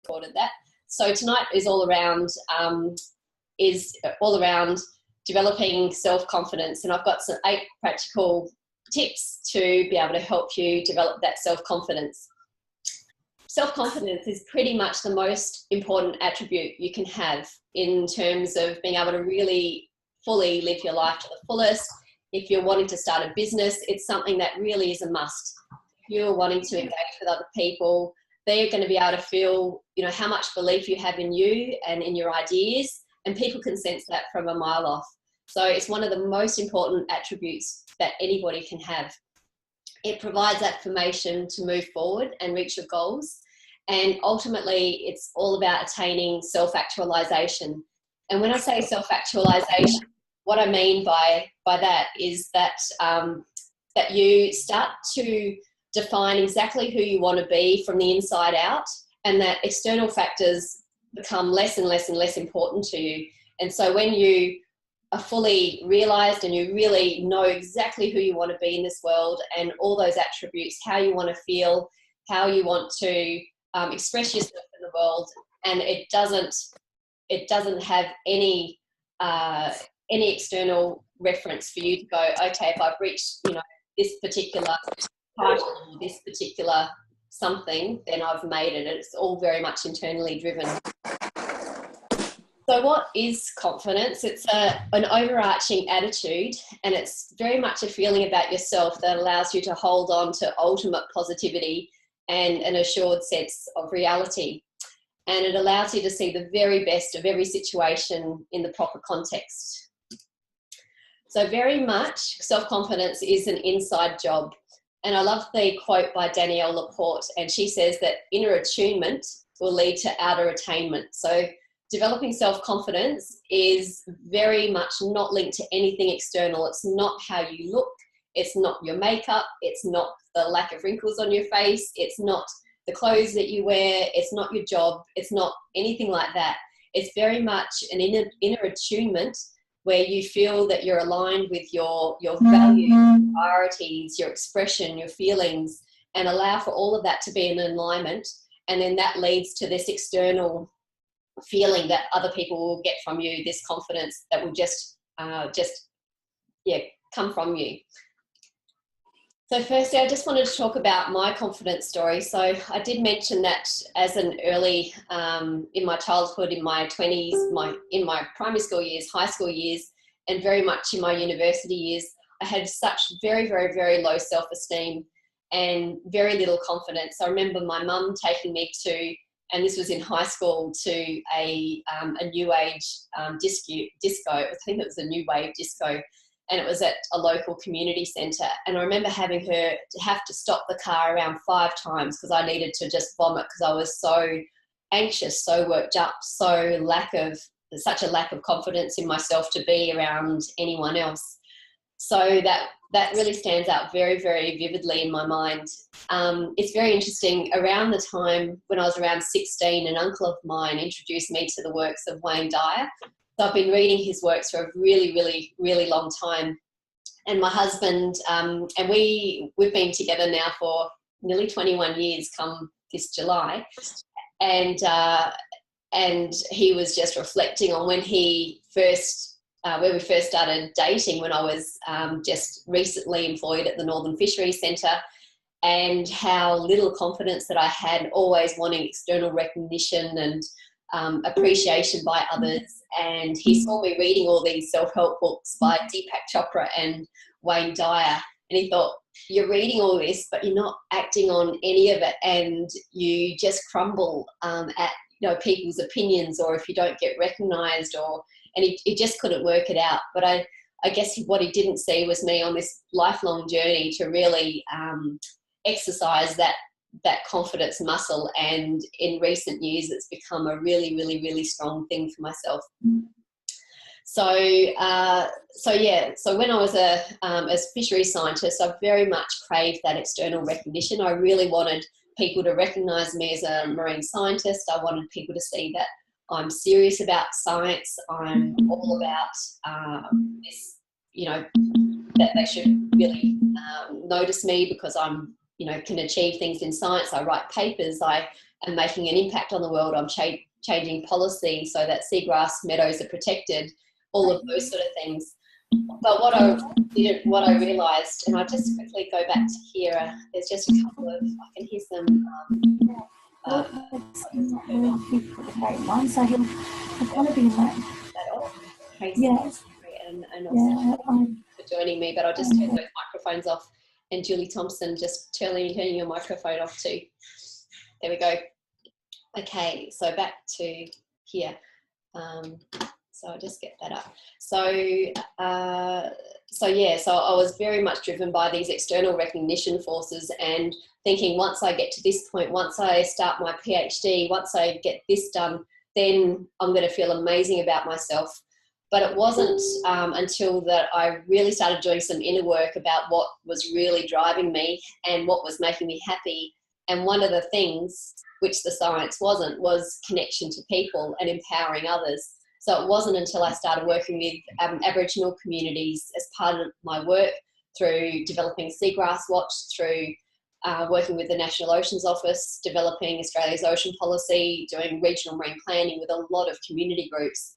recorded that. So tonight is all around developing self-confidence, and I've got some 8 practical tips to be able to help you develop that self-confidence. Self-confidence is pretty much the most important attribute you can have in terms of being able to really fully live your life to the fullest. If you're wanting to start a business, it's something that really is a must. If you're wanting to engage with other people, they're going to be able to feel, how much belief you have in you and in your ideas, and people can sense that from a mile off. So it's one of the most important attributes that anybody can have. It provides affirmation to move forward and reach your goals. And ultimately, it's all about attaining self-actualization. And when I say self-actualization, what I mean by that is that, that you start to define exactly who you want to be from the inside out, and that external factors become less and less and less important to you. And so when you are fully realized and you really know exactly who you want to be in this world and all those attributes, how you want to feel, how you want to express yourself in the world, and it doesn't have any external reference for you to go, okay, if I've reached this particular title or this particular something, then I've made it. It's all very much internally driven. So what is confidence? It's an overarching attitude, and it's very much a feeling about yourself that allows you to hold on to ultimate positivity and an assured sense of reality. And it allows you to see the very best of every situation in the proper context. So very much self-confidence is an inside job. And I love the quote by Danielle Laporte, and she says that inner attunement will lead to outer attainment. So developing self-confidence is very much not linked to anything external. It's not how you look. It's not your makeup. It's not the lack of wrinkles on your face. It's not the clothes that you wear. It's not your job. It's not anything like that. It's very much an inner attunement where you feel that you're aligned with your values, your priorities, your expression, your feelings, and allow for all of that to be in alignment. And then that leads to this external feeling that other people will get from you, this confidence that will just come from you. So firstly, I just wanted to talk about my confidence story. So I did mention that as an early, in my childhood, in my 20s, in my primary school years, high school years, and very much in my university years, I had such very, very, very low self-esteem and very little confidence. I remember my mum taking me to, and this was in high school, to a new age disco. I think it was a new wave disco. And it was at a local community centre. And I remember having her to have to stop the car around 5 times because I needed to just vomit because I was so anxious, so worked up, such a lack of confidence in myself to be around anyone else. So that really stands out very, very vividly in my mind. It's very interesting. Around the time when I was around 16, an uncle of mine introduced me to the works of Wayne Dyer. So I've been reading his works for a really, really, really long time. And my husband, and we've been together now for nearly 21 years come this July. And he was just reflecting on when we first started dating, when I was just recently employed at the Northern Fisheries Centre, and how little confidence that I had, always wanting external recognition and appreciation by others. And he saw me reading all these self-help books by Deepak Chopra and Wayne Dyer, and he thought, you're reading all this but you're not acting on any of it, and you just crumble at people's opinions, or if you don't get recognised, and he just couldn't work it out. But I guess what he didn't see was me on this lifelong journey to really exercise that confidence muscle, and in recent years it's become a really, really, really strong thing for myself. So when I was a fisheries scientist, I very much craved that external recognition. I really wanted people to recognise me as a marine scientist. I wanted people to see that I'm serious about science. I'm all about this, that they should really notice me because I'm can achieve things in science. I write papers. I am making an impact on the world. I'm changing policy so that seagrass meadows are protected, all of those sort of things. But what I realised, and I just quickly go back to here, there's just a couple of, I can hear some... so he'll probably be in that. Yes. And also for joining me, but I'll just turn those microphones off. And Julie Thompson, just turning your microphone off too. There we go. Okay, so back to here. So I'll just get that up. So I was very much driven by these external recognition forces and thinking, once I get to this point, once I start my PhD, once I get this done, then I'm going to feel amazing about myself. But it wasn't until that I really started doing some inner work about what was really driving me and what was making me happy. And one of the things, which the science wasn't, was connection to people and empowering others. So it wasn't until I started working with Aboriginal communities as part of my work, through developing Seagrass Watch, through working with the National Oceans Office, developing Australia's ocean policy, doing regional marine planning with a lot of community groups,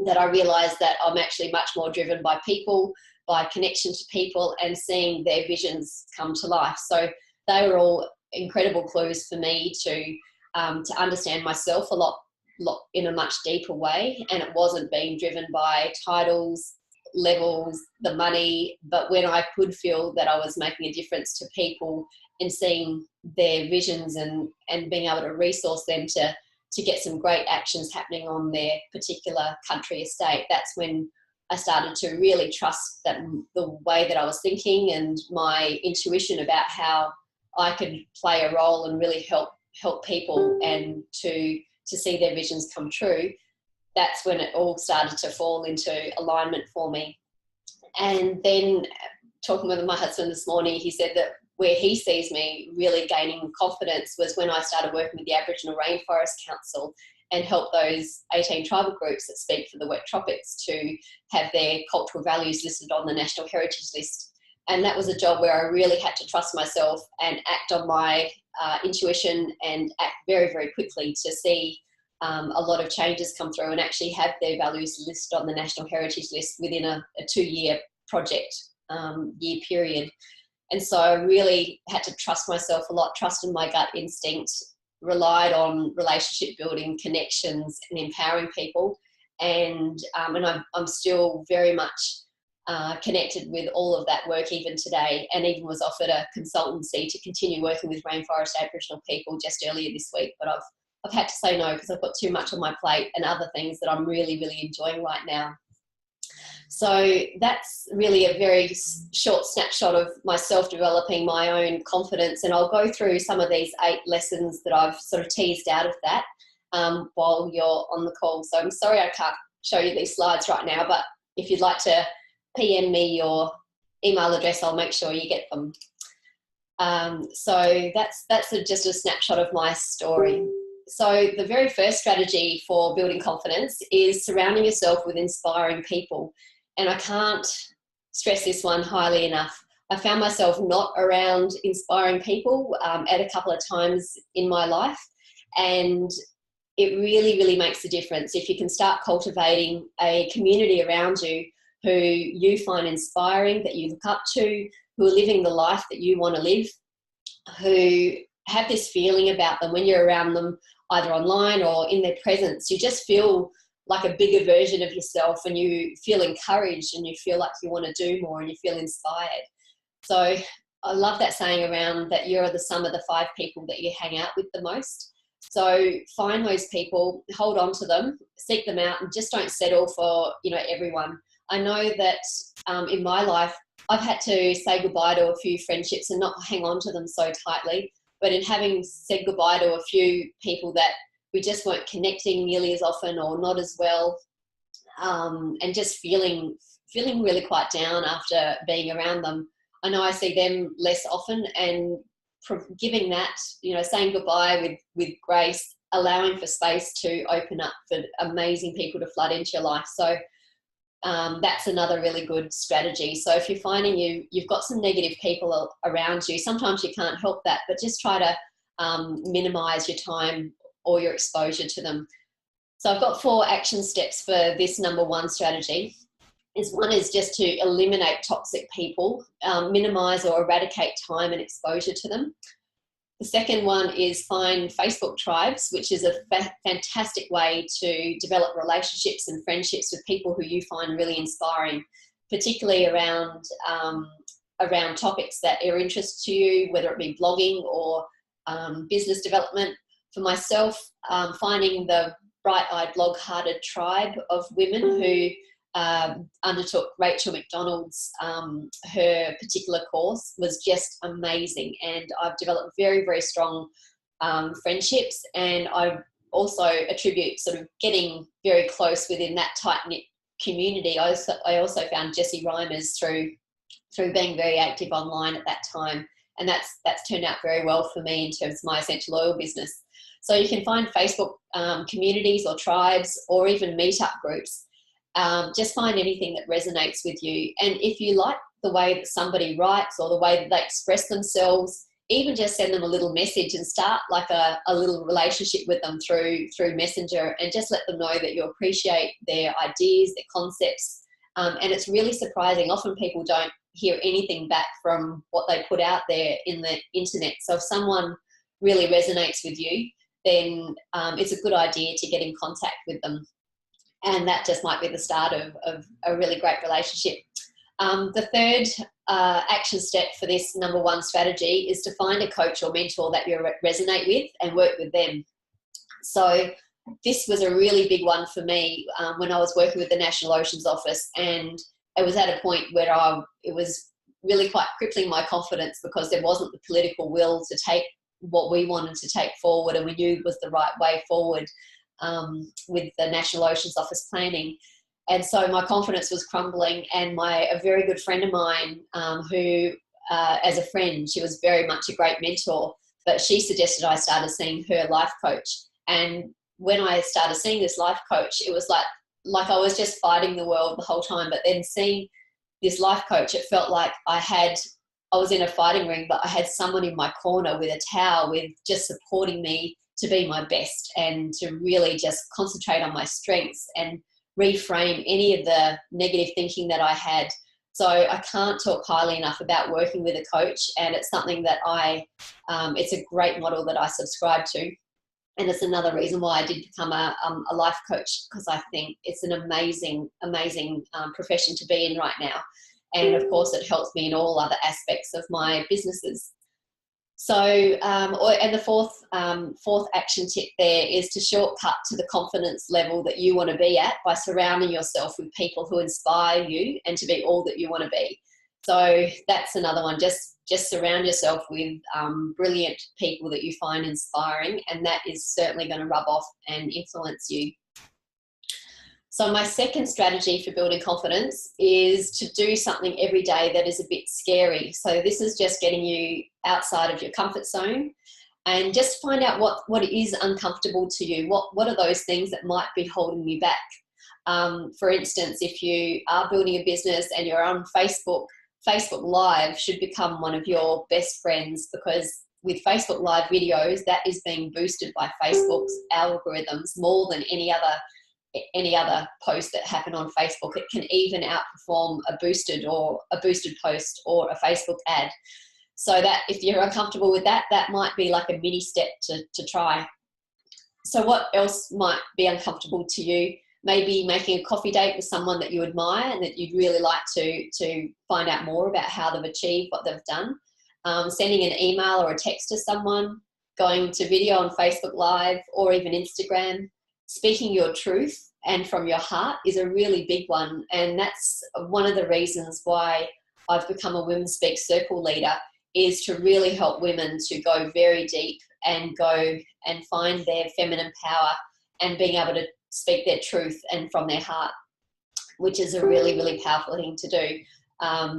that I realised that I'm actually much more driven by people, by connection to people, and seeing their visions come to life. So they were all incredible clues for me to understand myself a lot in a much deeper way. And it wasn't being driven by titles, levels, the money, but when I could feel that I was making a difference to people and seeing their visions and being able to resource them to get some great actions happening on their particular country estate, that's when I started to really trust that the way that I was thinking and my intuition about how I could play a role and really help people and to see their visions come true. That's when it all started to fall into alignment for me. And then talking with my husband this morning, he said that where he sees me really gaining confidence was when I started working with the Aboriginal Rainforest Council and help those 18 tribal groups that speak for the wet tropics to have their cultural values listed on the National Heritage List. And that was a job where I really had to trust myself and act on my intuition and act very, very quickly to see a lot of changes come through and actually have their values listed on the National Heritage List within a 2-year project year period. And so I really had to trust myself a lot, trusted my gut instinct, relied on relationship building, connections, and empowering people. And I'm still very much connected with all of that work even today, and even was offered a consultancy to continue working with rainforest Aboriginal people just earlier this week. But I've had to say no because I've got too much on my plate and other things that I'm really, really enjoying right now. So that's really a very short snapshot of myself developing my own confidence. And I'll go through some of these 8 lessons that I've sort of teased out of that while you're on the call. So I'm sorry I can't show you these slides right now, but if you'd like to PM me your email address, I'll make sure you get them. So that's just a snapshot of my story. So the very first strategy for building confidence is surrounding yourself with inspiring people. And I can't stress this one highly enough. I found myself not around inspiring people at a couple of times in my life. And it really, really makes a difference if you can start cultivating a community around you who you find inspiring, that you look up to, who are living the life that you want to live, who have this feeling about them when you're around them, either online or in their presence. You just feel like a bigger version of yourself, and you feel encouraged, and you feel like you want to do more, and you feel inspired. So I love that saying around that you're the sum of the 5 people that you hang out with the most. So find those people, hold on to them, seek them out, and just don't settle for, everyone. I know that in my life, I've had to say goodbye to a few friendships and not hang on to them so tightly. But in having said goodbye to a few people that we just weren't connecting nearly as often or not as well, and just feeling really quite down after being around them, I know I see them less often, and giving that, saying goodbye with grace, allowing for space to open up for amazing people to flood into your life. So that's another really good strategy. So if you're finding you've got some negative people around you, sometimes you can't help that, but just try to minimize your time or your exposure to them. So I've got 4 action steps for this number 1 strategy. One is just to eliminate toxic people, minimize or eradicate time and exposure to them. The second one is find Facebook tribes, which is a fantastic way to develop relationships and friendships with people who you find really inspiring, particularly around topics that are interest to you, whether it be blogging or business development. For myself, finding the Bright-Eyed Blog-Hearted tribe of women who undertook Rachel McDonald's, her particular course was just amazing, and I've developed very, very strong friendships, and I also attribute sort of getting very close within that tight-knit community. I also found Jessie Reimers through being very active online at that time, and that's turned out very well for me in terms of my essential oil business. So you can find Facebook communities or tribes or even meetup groups. Just find anything that resonates with you. And if you like the way that somebody writes or the way that they express themselves, even just send them a little message and start like a little relationship with them through Messenger, and just let them know that you appreciate their ideas, their concepts. And it's really surprising. Often people don't hear anything back from what they put out there in the internet. So if someone really resonates with you, then it's a good idea to get in contact with them. And that just might be the start of a really great relationship. The third action step for this number 1 strategy is to find a coach or mentor that you resonate with and work with them. So this was a really big one for me when I was working with the National Oceans Office, and it was at a point where it was really quite crippling my confidence, because there wasn't the political will to take what we wanted to take forward and we knew was the right way forward with the National Oceans Office planning. And so my confidence was crumbling, and a very good friend of mine who, as a friend, she was very much a great mentor, but she suggested I started seeing her life coach. And when I started seeing this life coach, it was like I was just fighting the world the whole time. But then seeing this life coach, it felt like I was in a fighting ring, but I had someone in my corner with a towel, with just supporting me to be my best and to really just concentrate on my strengths and reframe any of the negative thinking that I had. So I can't talk highly enough about working with a coach, and it's something that it's a great model that I subscribe to. And it's another reason why I did become a life coach, because I think it's an amazing, amazing profession to be in right now. And of course, it helps me in all other aspects of my businesses. So, and the fourth action tip there is to shortcut to the confidence level that you want to be at by surrounding yourself with people who inspire you and to be all that you want to be. So that's another one. Just surround yourself with brilliant people that you find inspiring, and that is certainly going to rub off and influence you. So my second strategy for building confidence is to do something every day that is a bit scary. So this is just getting you outside of your comfort zone and just find out what is uncomfortable to you. What are those things that might be holding you back? For instance, if you are building a business and you're on Facebook Live should become one of your best friends, because with Facebook Live videos, that is being boosted by Facebook's algorithms more than any other post that happened on Facebook. It can even outperform a boosted post or a Facebook ad. So that if you're uncomfortable with that, that might be like a mini step to try. So what else might be uncomfortable to you? Maybe making a coffee date with someone that you admire and that you'd really like to find out more about how they've achieved what they've done. Sending an email or a text to someone, going to video on Facebook Live or even Instagram. Speaking your truth and from your heart is a really big one. And that's one of the reasons why I've become a Women Speak Circle leader, is to really help women to go very deep and go and find their feminine power and being able to speak their truth and from their heart, which is a really, really powerful thing to do.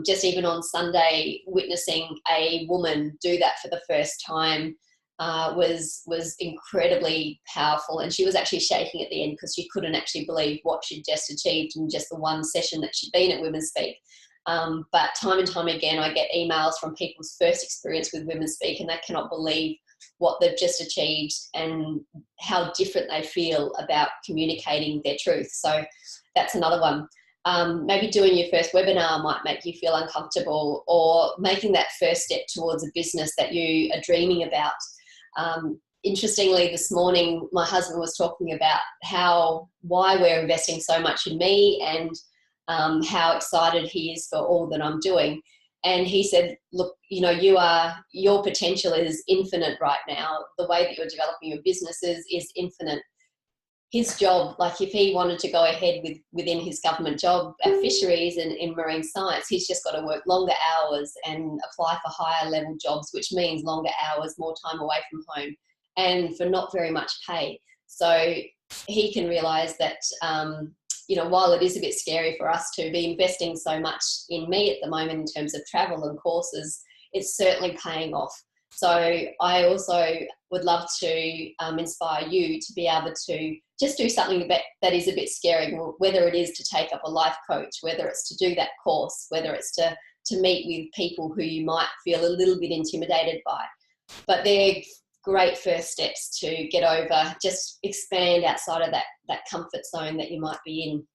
Just even on Sunday, witnessing a woman do that for the first time was incredibly powerful, and she was actually shaking at the end because she couldn't actually believe what she'd just achieved in just the one session that she'd been at Women Speak. But time and time again, I get emails from people's first experience with Women Speak, and they cannot believe what they've just achieved and how different they feel about communicating their truth. So that's another one. Maybe doing your first webinar might make you feel uncomfortable, or making that first step towards a business that you are dreaming about. Interestingly, this morning, my husband was talking about why we're investing so much in me, and how excited he is for all that I'm doing. And he said, look, your potential is infinite right now. The way that you're developing your businesses is infinite. His job, like if he wanted to go ahead within his government job at fisheries and in marine science, he's just got to work longer hours and apply for higher level jobs, which means longer hours, more time away from home, and for not very much pay. So he can realise that, while it is a bit scary for us to be investing so much in me at the moment in terms of travel and courses, it's certainly paying off. So I also would love to inspire you to be able to just do something that is a bit scary, whether it is to take up a life coach, whether it's to do that course, whether it's to meet with people who you might feel a little bit intimidated by. But they're great first steps to get over, just expand outside of that comfort zone that you might be in.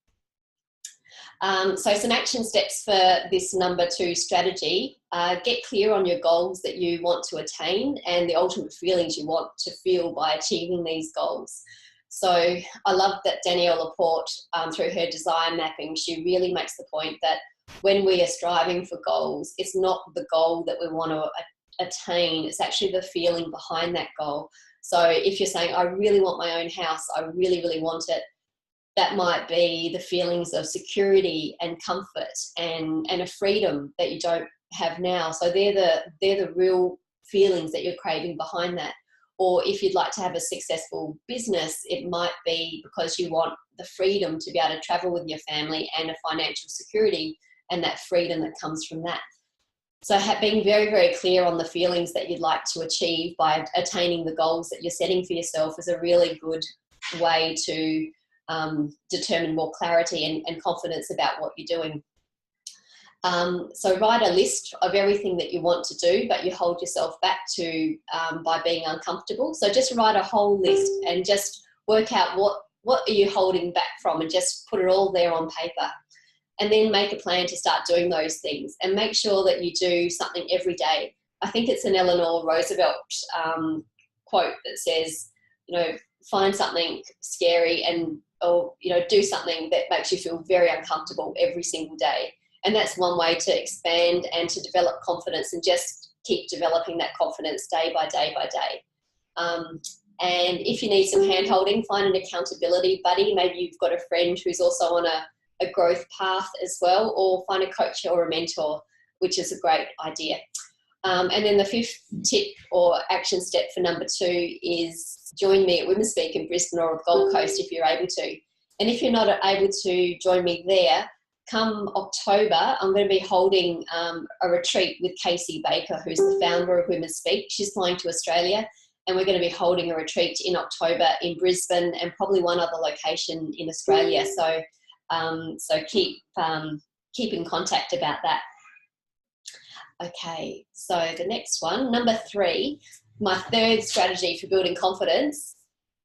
So some action steps for this number 2 strategy. Get clear on your goals that you want to attain and the ultimate feelings you want to feel by achieving these goals. So I love that Danielle Laporte, through her desire mapping, she really makes the point that when we are striving for goals, it's not the goal that we want to attain, it's actually the feeling behind that goal. So if you're saying, I really want my own house, I really, really want it, that might be the feelings of security and comfort and a freedom that you don't have now. So they're the real feelings that you're craving behind that. Or if you'd like to have a successful business, it might be because you want the freedom to be able to travel with your family and a financial security and that freedom that comes from that. So being very, very clear on the feelings that you'd like to achieve by attaining the goals that you're setting for yourself is a really good way to determine more clarity and confidence about what you're doing. So write a list of everything that you want to do, but you hold yourself back to by being uncomfortable. So just write a whole list and just work out what are you holding back from, and just put it all there on paper. And then make a plan to start doing those things, and make sure that you do something every day. I think it's an Eleanor Roosevelt quote that says, find something scary or do something that makes you feel very uncomfortable every single day. And that's one way to expand and to develop confidence, and just keep developing that confidence day by day by day. And if you need some hand holding, find an accountability buddy. Maybe you've got a friend who's also on a growth path as well, or find a coach or a mentor, which is a great idea. And then the 5th tip or action step for number 2 is join me at Women Speak in Brisbane or the Gold Coast if you're able to. And if you're not able to join me there, come October, I'm going to be holding a retreat with Casey Baker, who's the founder of Women Speak. She's flying to Australia, and we're going to be holding a retreat in October in Brisbane and probably one other location in Australia. So keep in contact about that. Okay, so the next one, number 3, my 3rd strategy for building confidence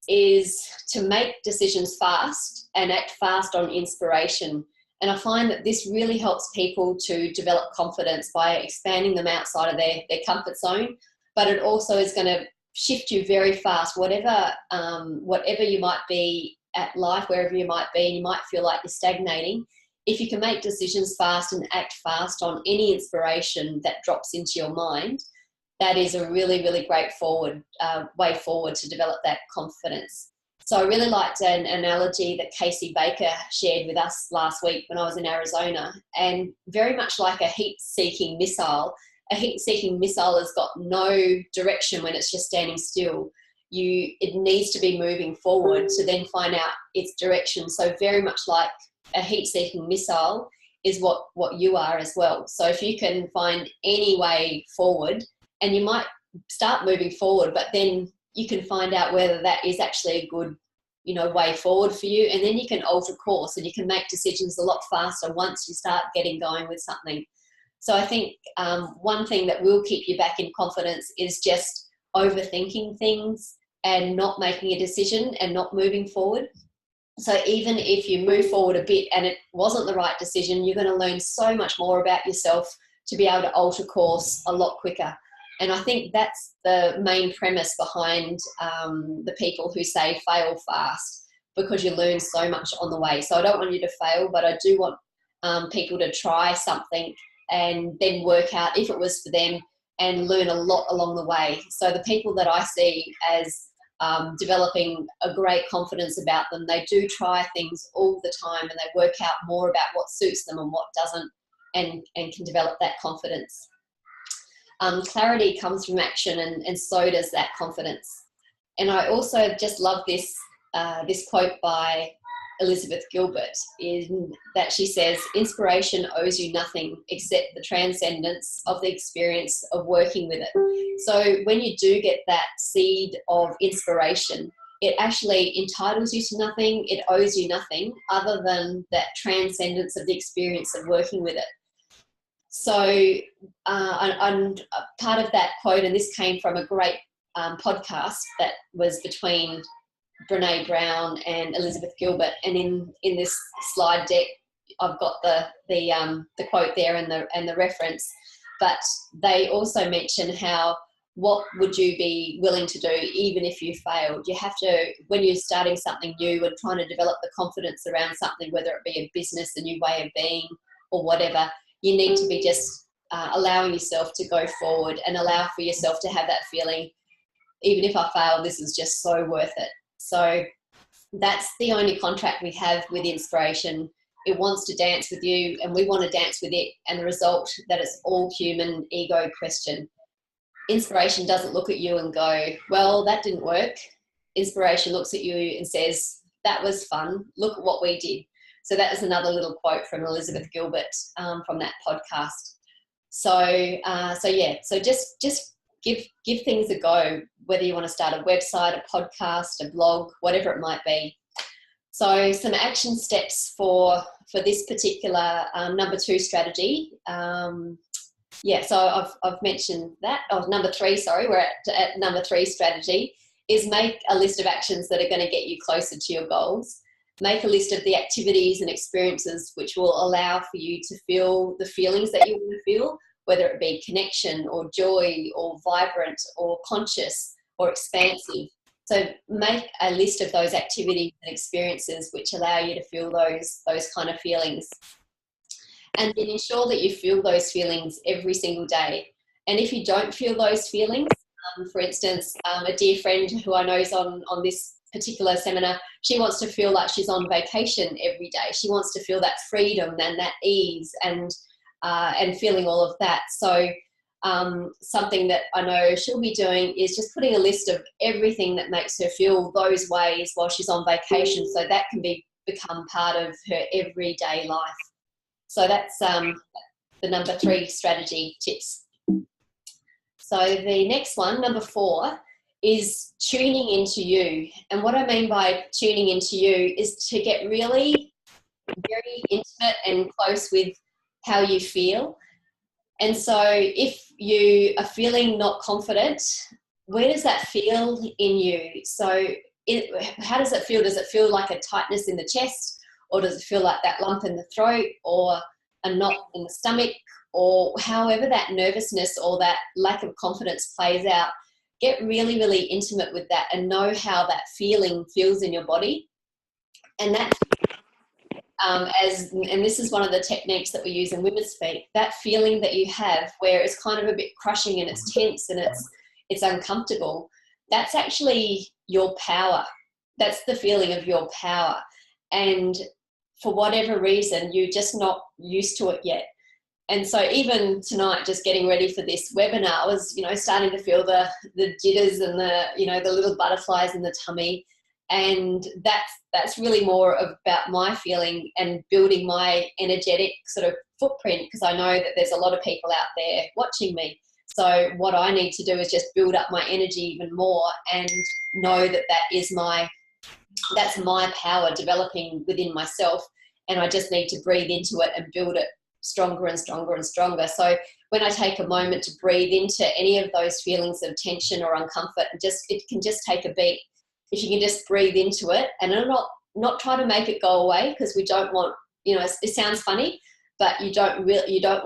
is to make decisions fast and act fast on inspiration. And I find that this really helps people to develop confidence by expanding them outside of their comfort zone, but it also is going to shift you very fast, whatever you might be at life, wherever you might be, and you might feel like you're stagnating. If you can make decisions fast and act fast on any inspiration that drops into your mind, that is a really, really great way forward to develop that confidence. So I really liked an analogy that Casey Baker shared with us last week when I was in Arizona, and very much like a heat-seeking missile has got no direction when it's just standing still. It needs to be moving forward to then find out its direction. So very much like a heat-seeking missile is what you are as well. So if you can find any way forward, and you might start moving forward, but then you can find out whether that is actually a good, way forward for you. And then you can alter course and you can make decisions a lot faster once you start getting going with something. So I think one thing that will keep you back in confidence is just overthinking things and not making a decision and not moving forward. So even if you move forward a bit and it wasn't the right decision, you're going to learn so much more about yourself to be able to alter course a lot quicker. And I think that's the main premise behind the people who say fail fast, because you learn so much on the way. So I don't want you to fail, but I do want people to try something and then work out if it was for them and learn a lot along the way. So the people that I see as developing a great confidence about them, they do try things all the time and they work out more about what suits them and what doesn't, and can develop that confidence. Clarity comes from action, and so does that confidence. And I also just love this quote by Elizabeth Gilbert, in that she says, inspiration owes you nothing except the transcendence of the experience of working with it. So when you do get that seed of inspiration, it actually entitles you to nothing, it owes you nothing other than that transcendence of the experience of working with it. So I'm part of that quote, and this came from a great podcast that was between Brene Brown and Elizabeth Gilbert, and in this slide deck I've got the quote there and the reference. But they also mention how, what would you be willing to do even if you failed? You have to, when you're starting something new and trying to develop the confidence around something, whether it be a business, a new way of being, or whatever, you need to be just allowing yourself to go forward and allow for yourself to have that feeling, even if I fail, this is just so worth it. So that's the only contract we have with inspiration. It wants to dance with you and we want to dance with it, and the result that it's all human ego question. Inspiration doesn't look at you and go, well, that didn't work. Inspiration looks at you and says, that was fun, look at what we did. So that is another little quote from Elizabeth Gilbert from that podcast. So just give things a go, whether you want to start a website, a podcast, a blog, whatever it might be. So some action steps for this particular number 2 strategy. So I've mentioned that. Number 3, sorry, we're at number 3 strategy, is make a list of actions that are going to get you closer to your goals. Make a list of the activities and experiences which will allow for you to feel the feelings that you want to feel, whether it be connection or joy or vibrant or conscious or expansive. So make a list of those activities and experiences which allow you to feel those kind of feelings. And then ensure that you feel those feelings every single day. And if you don't feel those feelings, for instance, a dear friend who I know is on this particular seminar, she wants to feel like she's on vacation every day. She wants to feel that freedom and that ease and feeling all of that. So something that I know she'll be doing is just putting a list of everything that makes her feel those ways while she's on vacation, so that can become part of her everyday life. So that's the number 3 strategy tips. So the next one, number 4, is tuning into you. And what I mean by tuning into you is to get really very intimate and close with how you feel. And so if you are feeling not confident, where does that feel in you? So how does it feel? Does it feel like a tightness in the chest, or does it feel like that lump in the throat, or a knot in the stomach, or however that nervousness or that lack of confidence plays out? Get really, really intimate with that and know how that feeling feels in your body. And that and this is one of the techniques that we use in Women's Speak, that feeling that you have where it's kind of a bit crushing and it's tense and it's uncomfortable, that's actually your power. That's the feeling of your power. And for whatever reason, you're just not used to it yet. And so even tonight, just getting ready for this webinar, I was, starting to feel the jitters and the little butterflies in the tummy. And that's really more about my feeling and building my energetic sort of footprint, because I know that there's a lot of people out there watching me. So what I need to do is just build up my energy even more and know that that's my power developing within myself. And I just need to breathe into it and build it stronger and stronger and stronger. So when I take a moment to breathe into any of those feelings of tension or uncomfort, it can just take a beat. If you can just breathe into it and not try to make it go away, because we don't want, it sounds funny, but you don't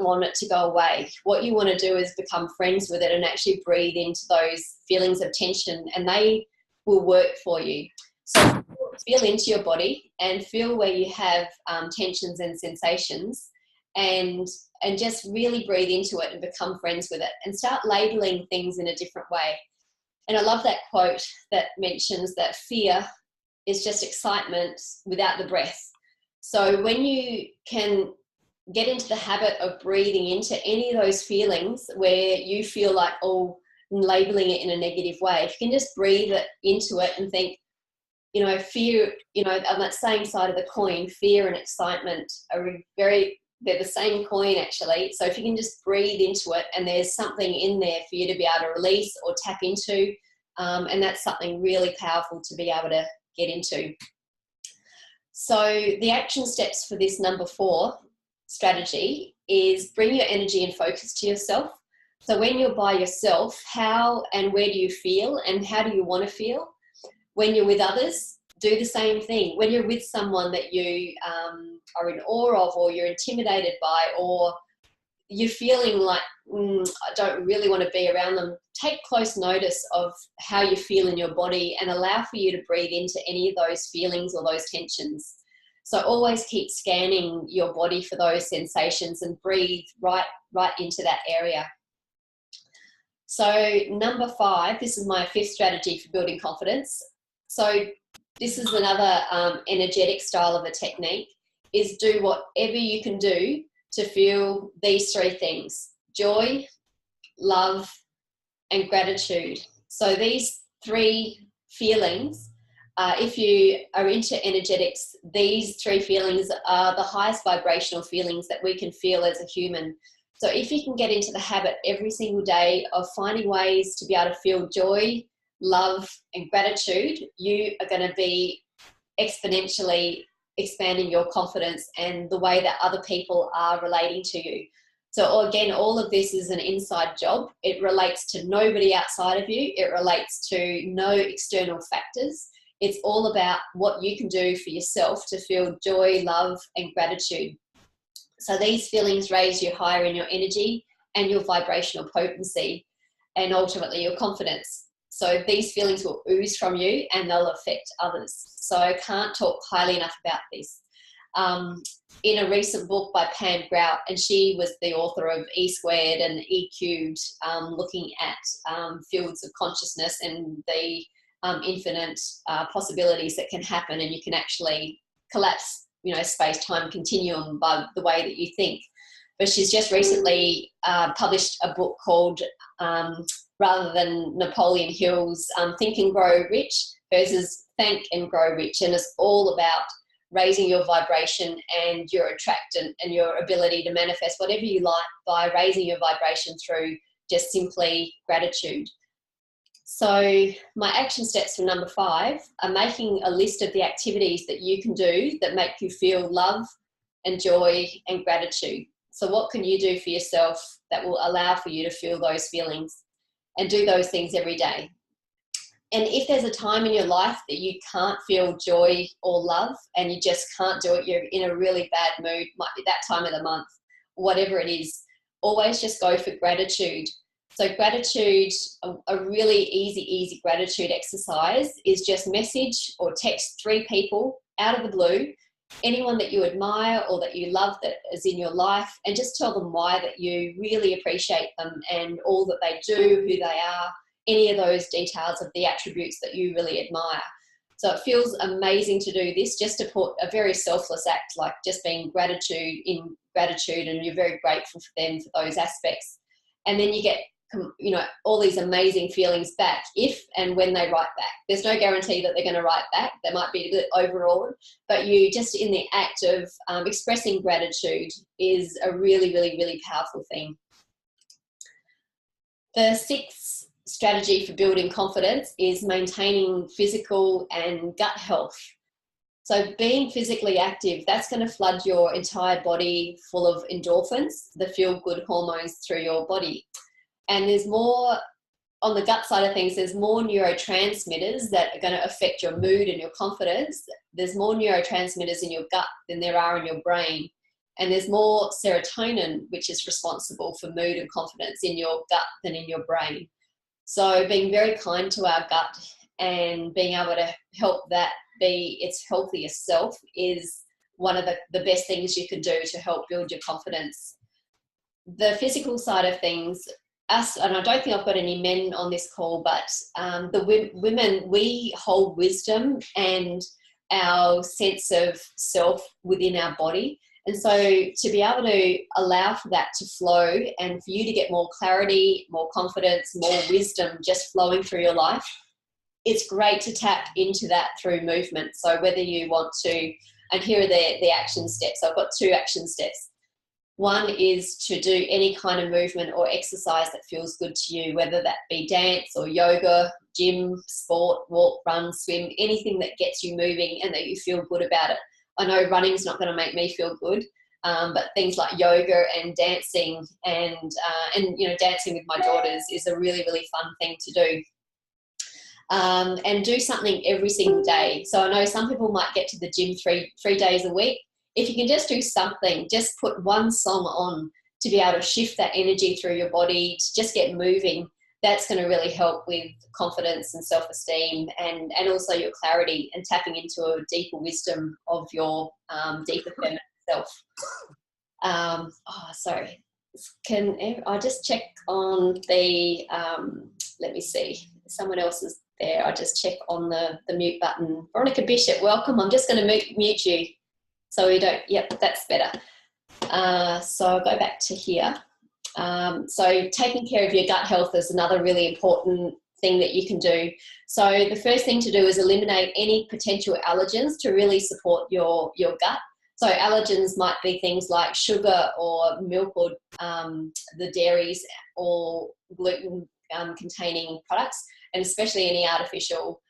want it to go away. What you want to do is become friends with it and actually breathe into those feelings of tension, and they will work for you. So feel into your body and feel where you have tensions and sensations, and just really breathe into it and become friends with it and start labeling things in a different way. And I love that quote that mentions that fear is just excitement without the breath. So when you can get into the habit of breathing into any of those feelings where you feel like, labeling it in a negative way, if you can just breathe it into it and think, fear, on that same side of the coin, fear and excitement they're the same coin actually. So if you can just breathe into it, and there's something in there for you to be able to release or tap into, and that's something really powerful to be able to get into. So the action steps for this number 4 strategy is bring your energy and focus to yourself. So when you're by yourself, how and where do you feel and how do you want to feel? When you're with others, do the same thing. When you're with someone that you are in awe of, or you're intimidated by, or you're feeling like, I don't really want to be around them, take close notice of how you feel in your body and allow for you to breathe into any of those feelings or those tensions. So always keep scanning your body for those sensations and breathe right into that area. So number 5, this is my 5th strategy for building confidence. So this is another energetic style of a technique, is do whatever you can do to feel these 3 things: joy, love, and gratitude. So these 3 feelings, if you are into energetics, these 3 feelings are the highest vibrational feelings that we can feel as a human. So if you can get into the habit every single day of finding ways to be able to feel joy, love, and gratitude, you are going to be exponentially expanding your confidence and the way that other people are relating to you. So again, all of this is an inside job. It relates to nobody outside of you. It relates to no external factors. It's all about what you can do for yourself to feel joy, love, and gratitude. So these feelings raise you higher in your energy and your vibrational potency, and ultimately your confidence. So these feelings will ooze from you and they'll affect others. So I can't talk highly enough about this. In a recent book by Pam Grout, and she was the author of E Squared and E Cubed, looking at fields of consciousness and the infinite possibilities that can happen, and you can actually collapse space-time continuum by the way that you think. But she's just recently published a book called, rather than Napoleon Hill's Think and Grow Rich, hers is Think and Grow Rich, and it's all about raising your vibration and your attraction and your ability to manifest whatever you like by raising your vibration through just simply gratitude. So my action steps for number 5 are making a list of the activities that you can do that make you feel love and joy and gratitude. So what can you do for yourself that will allow for you to feel those feelings, and do those things every day? And if there's a time in your life that you can't feel joy or love and you just can't do it, you're in a really bad mood, might be that time of the month, whatever it is, always just go for gratitude. So gratitude, a really easy gratitude exercise is just message or text 3 people out of the blue, anyone that you admire or that you love that is in your life, and just tell them why that you really appreciate them and all that they do, who they are, any of those details of the attributes that you really admire. So it feels amazing to do this, just to put a very selfless act, like just being in gratitude, and you're very grateful for them for those aspects. And then you get all these amazing feelings back if and when they write back. There's no guarantee that they're going to write back. They might be a bit overawed, but you just in the act of expressing gratitude is a really, really, really powerful thing. The sixth strategy for building confidence is maintaining physical and gut health. So being physically active, that's going to flood your entire body full of endorphins, the feel-good hormones through your body. And there's more, on the gut side of things, there's more neurotransmitters that are going to affect your mood and your confidence. There's more neurotransmitters in your gut than there are in your brain. And there's more serotonin, which is responsible for mood and confidence in your gut than in your brain. So being very kind to our gut and being able to help that be its healthiest self is one of the best things you can do to help build your confidence. The physical side of things, us, and I don't think I've got any men on this call, but the women, we hold wisdom and our sense of self within our body. And so to be able to allow for that to flow and for you to get more clarity, more confidence, more wisdom just flowing through your life, it's great to tap into that through movement. So whether you want to, and here are the action steps. I've got 2 action steps. One is to do any kind of movement or exercise that feels good to you, whether that be dance or yoga, gym, sport, walk, run, swim, anything that gets you moving and that you feel good about it. I know running's not going to make me feel good, but things like yoga and dancing and dancing with my daughters is a really, really fun thing to do. And do something every single day. So I know some people might get to the gym three days a week. If you can just do something, just put one song on to be able to shift that energy through your body, to just get moving, that's going to really help with confidence and self-esteem and also your clarity and tapping into a deeper wisdom of your deeper feminine self. Sorry. Can I just check on the, let me see, someone else is there. I'll just check on the mute button. Veronica Bishop, welcome. I'm just going to mute you so we don't, yep, that's better. So I'll go back to here. So taking care of your gut health is another really important thing that you can do. So the first thing to do is eliminate any potential allergens to really support your gut. So allergens might be things like sugar or milk or the dairies or gluten containing products, and especially any artificial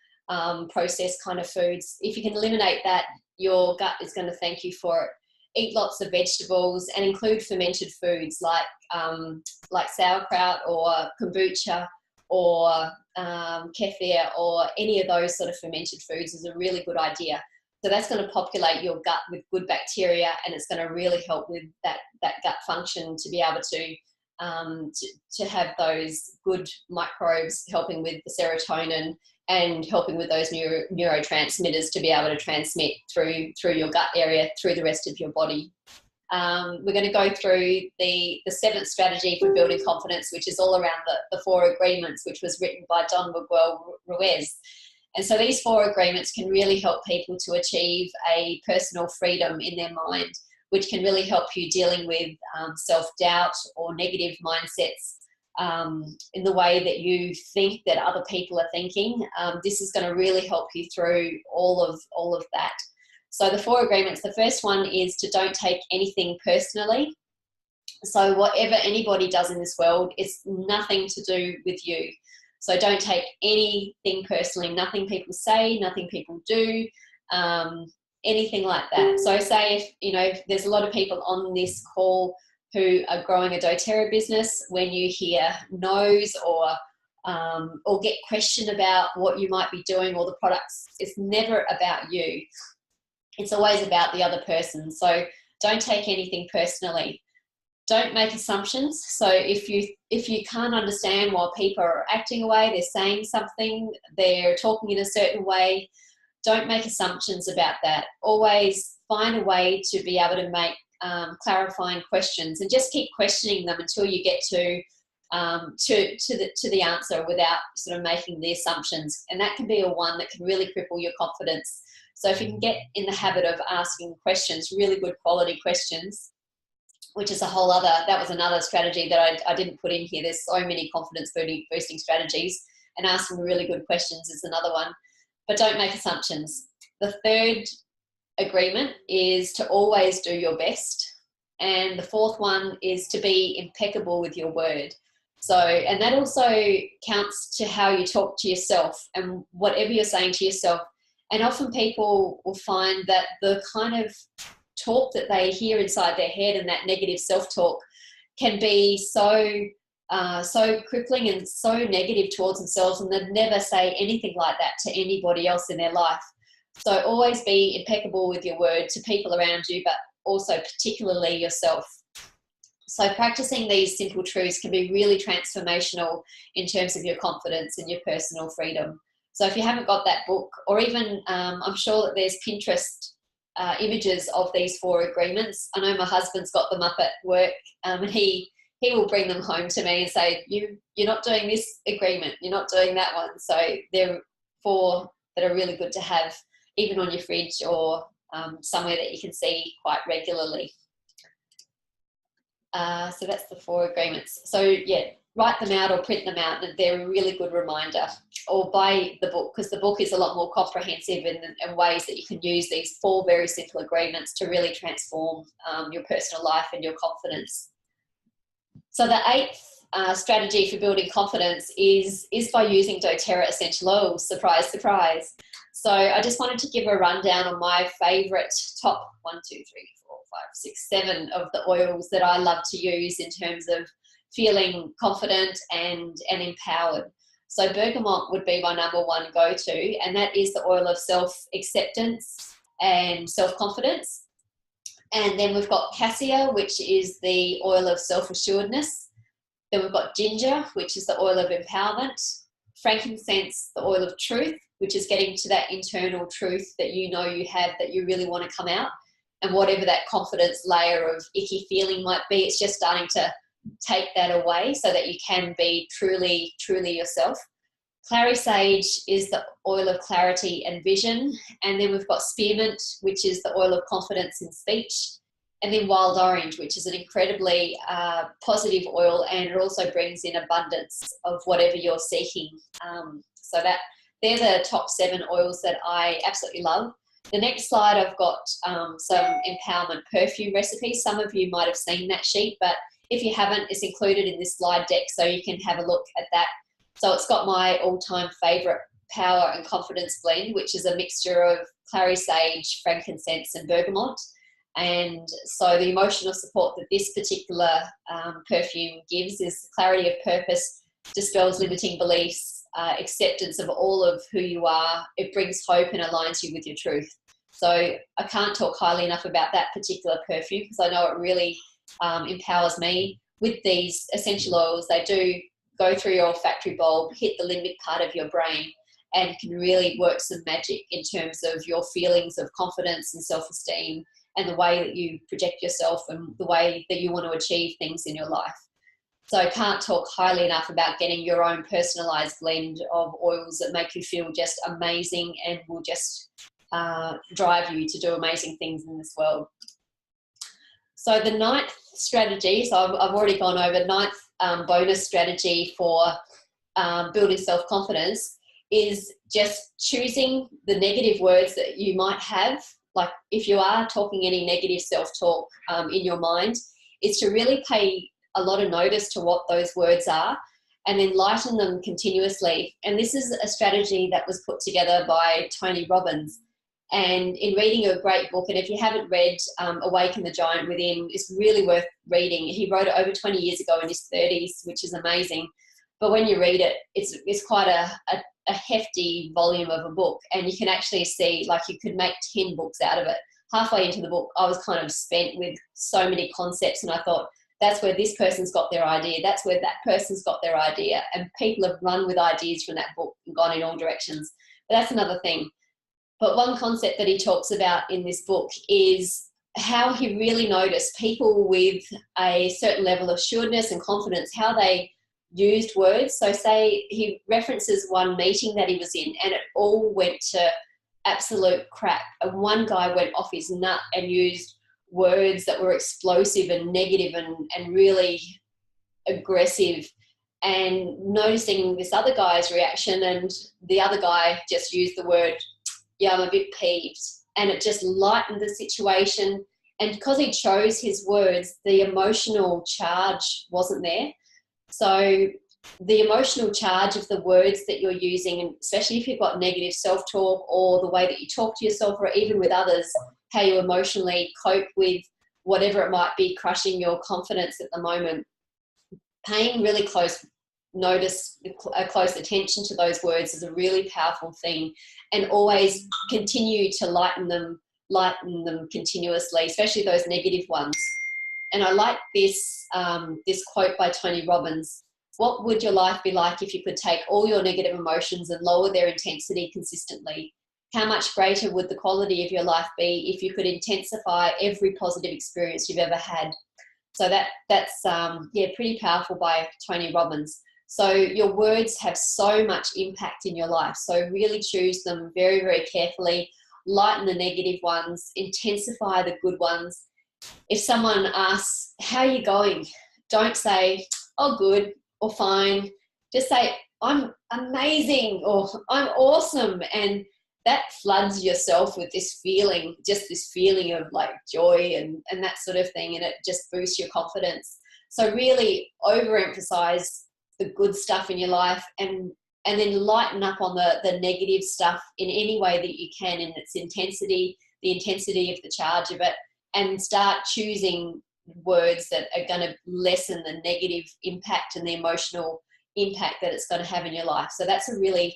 processed kind of foods. If you can eliminate that, your gut is going to thank you for it. Eat lots of vegetables and include fermented foods like sauerkraut or kombucha or kefir or any of those sort of fermented foods is a really good idea. So that's going to populate your gut with good bacteria, and it's going to really help with that gut function to be able to have those good microbes helping with the serotonin and helping with those neurotransmitters to be able to transmit through your gut area through the rest of your body. We're going to go through the 7th strategy for building confidence, which is all around the 4 agreements, which was written by Don Miguel Ruiz. And so these 4 agreements can really help people to achieve a personal freedom in their mind, which can really help you dealing with self-doubt or negative mindsets in the way that you think that other people are thinking. This is going to really help you through all of that. So the 4 agreements, the first one is to don't take anything personally. So whatever anybody does in this world, it's nothing to do with you. So don't take anything personally, nothing people say, nothing people do, anything like that. So say if there's a lot of people on this call who are growing a doTERRA business, when you hear no's or get questioned about what you might be doing or the products, it's never about you. It's always about the other person. So don't take anything personally. Don't make assumptions. So if you can't understand why people are acting away, they're saying something, they're talking in a certain way, don't make assumptions about that. Always find a way to be able to make clarifying questions, and just keep questioning them until you get to the answer without sort of making the assumptions. And that can be a one that can really cripple your confidence. So if you can get in the habit of asking questions, really good quality questions, which is that was another strategy that I didn't put in here. There's so many confidence boosting strategies, and asking really good questions is another one. But don't make assumptions. The 3rd agreement is to always do your best. And the 4th one is to be impeccable with your word. So, and that also counts to how you talk to yourself and whatever you're saying to yourself. And often people will find that the kind of talk that they hear inside their head and that negative self-talk can be so crippling and so negative towards themselves, and they'd never say anything like that to anybody else in their life. So always be impeccable with your word to people around you, but also particularly yourself. So practicing these simple truths can be really transformational in terms of your confidence and your personal freedom. So if you haven't got that book, or even I'm sure that there's Pinterest images of these 4 agreements. I know my husband's got them up at work, and he will bring them home to me and say, you're not doing this agreement, you're not doing that one. So they're 4 that are really good to have, even on your fridge or somewhere that you can see quite regularly. So that's the 4 agreements. So yeah, write them out or print them out, and they're a really good reminder. Or buy the book, because the book is a lot more comprehensive in ways that you can use these 4 very simple agreements to really transform your personal life and your confidence. So the 8th strategy for building confidence is by using doTERRA essential oils. Surprise, surprise. So I just wanted to give a rundown on my favourite top 1, 2, 3, 4, 5, 6, 7 of the oils that I love to use in terms of feeling confident and empowered. So bergamot would be my number 1 go-to, and that is the oil of self-acceptance and self-confidence. And then we've got cassia, which is the oil of self-assuredness. Then we've got ginger, which is the oil of empowerment. Frankincense, the oil of truth, which is getting to that internal truth that you know you have, that you really want to come out. And whatever that confidence layer of icky feeling might be, it's just starting to take that away so that you can be truly, truly yourself. Clary sage is the oil of clarity and vision. And then we've got spearmint, which is the oil of confidence in speech. And then wild orange, which is an incredibly positive oil, and it also brings in abundance of whatever you're seeking. So they're the top 7 oils that I absolutely love. The next slide, I've got some empowerment perfume recipes. Some of you might have seen that sheet, but if you haven't, it's included in this slide deck, so you can have a look at that. So it's got my all-time favourite power and confidence blend, which is a mixture of clary sage, frankincense and bergamot. And so the emotional support that this particular perfume gives is clarity of purpose, dispels limiting beliefs, acceptance of all of who you are. It brings hope and aligns you with your truth. So I can't talk highly enough about that particular perfume, because I know it really empowers me. With these essential oils, they do go through your olfactory bulb, hit the limbic part of your brain, and can really work some magic in terms of your feelings of confidence and self-esteem, and the way that you project yourself and the way that you want to achieve things in your life. So I can't talk highly enough about getting your own personalised blend of oils that make you feel just amazing and will just drive you to do amazing things in this world. So the 9th strategy, so I've already gone over 9th bonus strategy for building self-confidence, is just choosing the negative words that you might have. Like if you are talking any negative self-talk in your mind, is to really pay a lot of notice to what those words are, and then lighten them continuously. And this is a strategy that was put together by Tony Robbins. And in reading a great book, and if you haven't read Awaken the Giant Within, it's really worth reading. He wrote it over 20 years ago in his 30s, which is amazing. But when you read it, it's quite a hefty volume of a book, and you can actually see, like, you could make 10 books out of it. Halfway into the book, I was kind of spent with so many concepts, and I thought, that's where this person's got their idea, that's where that person's got their idea, and people have run with ideas from that book and gone in all directions. But that's another thing. But one concept that he talks about in this book is how he really noticed people with a certain level of assuredness and confidence, how they used words. So say he references one meeting that he was in, and it all went to absolute crap. And one guy went off his nut and used words that were explosive and negative and really aggressive. And noticing this other guy's reaction, and the other guy just used the word, yeah, I'm a bit peeved. And it just lightened the situation. And because he chose his words, the emotional charge wasn't there. So the emotional charge of the words that you're using, and especially if you've got negative self-talk, or the way that you talk to yourself, or even with others, how you emotionally cope with whatever it might be crushing your confidence at the moment, paying really close attention to those words is a really powerful thing, and always continue to lighten them continuously, especially those negative ones. And I like this quote by Tony Robbins: "What would your life be like if you could take all your negative emotions and lower their intensity consistently? How much greater would the quality of your life be if you could intensify every positive experience you've ever had?" So that's pretty powerful by Tony Robbins. So your words have so much impact in your life. So really choose them very, very carefully. Lighten the negative ones, intensify the good ones. If someone asks, "How are you going?" don't say, "Oh, good," or "Fine." Just say, "I'm amazing," or "I'm awesome." And that floods yourself with this feeling, just this feeling of like joy and that sort of thing. And it just boosts your confidence. So really overemphasize the good stuff in your life, and then lighten up on the negative stuff in any way that you can, in its intensity, the intensity of the charge of it, and start choosing words that are going to lessen the negative impact and the emotional impact that it's going to have in your life. So that's a really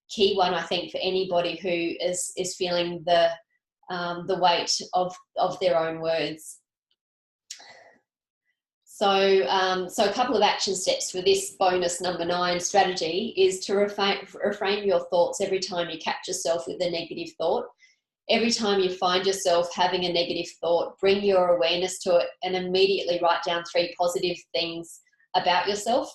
key one, I think, for anybody who is feeling the weight of their own words. So a couple of action steps for this bonus number 9 strategy is to reframe your thoughts every time you catch yourself with a negative thought. Every time you find yourself having a negative thought, bring your awareness to it and immediately write down 3 positive things about yourself.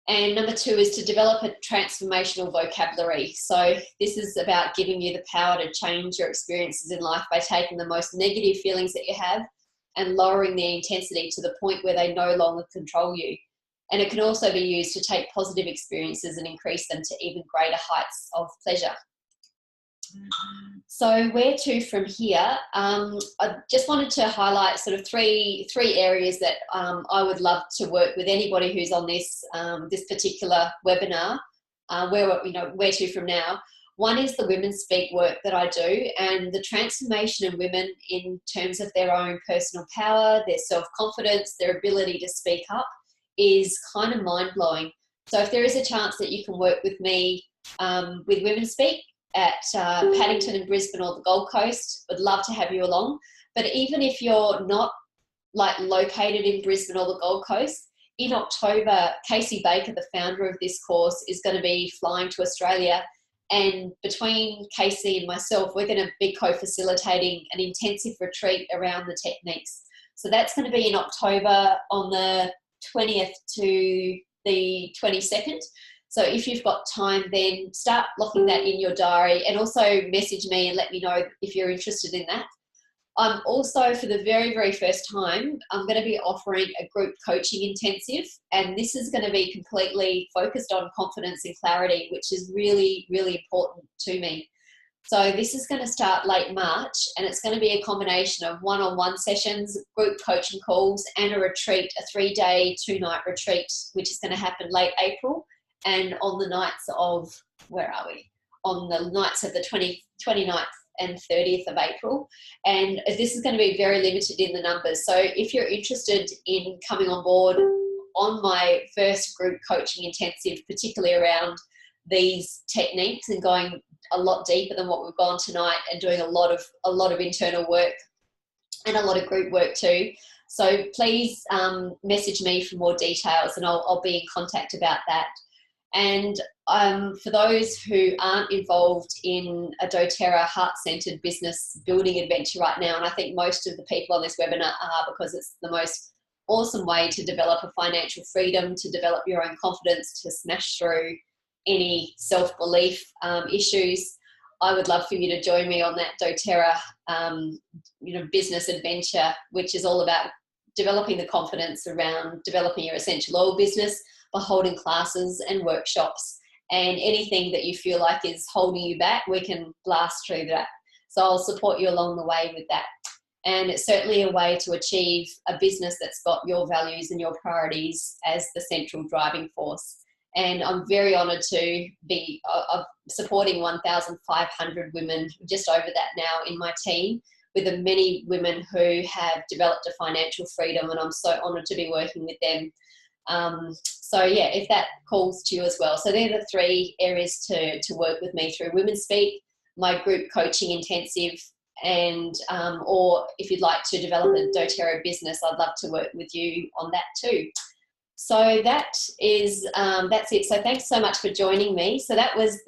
And number 2 is to develop a transformational vocabulary. So this is about giving you the power to change your experiences in life by taking the most negative feelings that you have and lowering their intensity to the point where they no longer control you. And it can also be used to take positive experiences and increase them to even greater heights of pleasure. So where to from here? I just wanted to highlight sort of three areas that I would love to work with anybody who's on this particular webinar. Where to from now? One is the Women Speak work that I do, and the transformation in women in terms of their own personal power, their self-confidence, their ability to speak up is kind of mind-blowing. So if there is a chance that you can work with me with Women Speak at Paddington in Brisbane or the Gold Coast, I'd love to have you along. But even if you're not located in Brisbane or the Gold Coast, in October, Casey Baker, the founder of this course, is going to be flying to Australia. And between Casey and myself, we're going to be co-facilitating an intensive retreat around the techniques. So that's going to be in October on the 20th to the 22nd. So if you've got time, then start locking that in your diary, and also message me and let me know if you're interested in that. I'm also, for the very, very first time, I'm going to be offering a group coaching intensive, and this is going to be completely focused on confidence and clarity, which is really, really important to me. So this is going to start late March, and it's going to be a combination of one-on-one sessions, group coaching calls, and a retreat, a 3-day, 2-night retreat, which is going to happen late April. And on the nights of, on the nights of the 29th and 30th of April. And this is going to be very limited in the numbers. So if you're interested in coming on board on my first group coaching intensive, particularly around these techniques and going a lot deeper than what we've gone tonight, and doing a lot of internal work and a lot of group work too. So please message me for more details, and I'll be in contact about that. And for those who aren't involved in a doTERRA heart-centered business building adventure right now, and I think most of the people on this webinar are, because it's the most awesome way to develop a financial freedom, to develop your own confidence, to smash through any self-belief issues, I would love for you to join me on that doTERRA business adventure, which is all about developing the confidence around developing your essential oil business by holding classes and workshops, and anything that you feel like is holding you back, we can blast through that. So I'll support you along the way with that. And it's certainly a way to achieve a business that's got your values and your priorities as the central driving force. And I'm very honoured to be supporting 1,500 women, just over that now, in my team, with the many women who have developed a financial freedom, and I'm so honoured to be working with them. So yeah, if that calls to you as well. So they're the 3 areas to work with me through: Women Speak, my group coaching intensive, and or if you'd like to develop a doTERRA business, I'd love to work with you on that too. So that is that's it. So thanks so much for joining me. So that was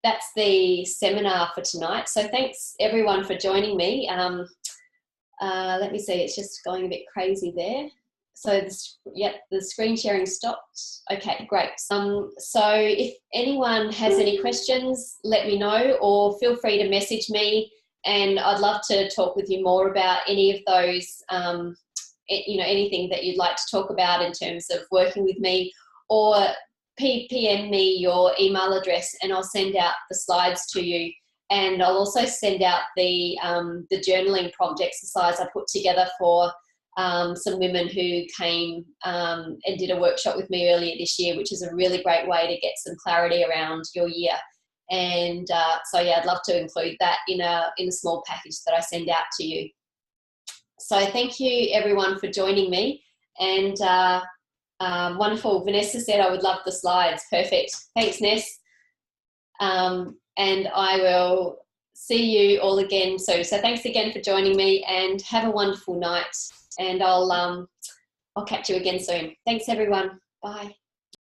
that's the seminar for tonight. So thanks everyone for joining me. Let me see, it's just going a bit crazy there. So the screen sharing stopped. Okay, great. So if anyone has any questions, let me know, or feel free to message me, and I'd love to talk with you more about any of those, anything that you'd like to talk about in terms of working with me, or PM me your email address and I'll send out the slides to you. And I'll also send out the journaling prompt exercise I put together for some women who came and did a workshop with me earlier this year, which is a really great way to get some clarity around your year. And so yeah, I'd love to include that in a small package that I send out to you. So thank you everyone for joining me. And wonderful. Vanessa said I would love the slides. Perfect. Thanks, Ness. And I will see you all again soon. So thanks again for joining me, and have a wonderful night. And I'll catch you again soon. Thanks everyone. Bye.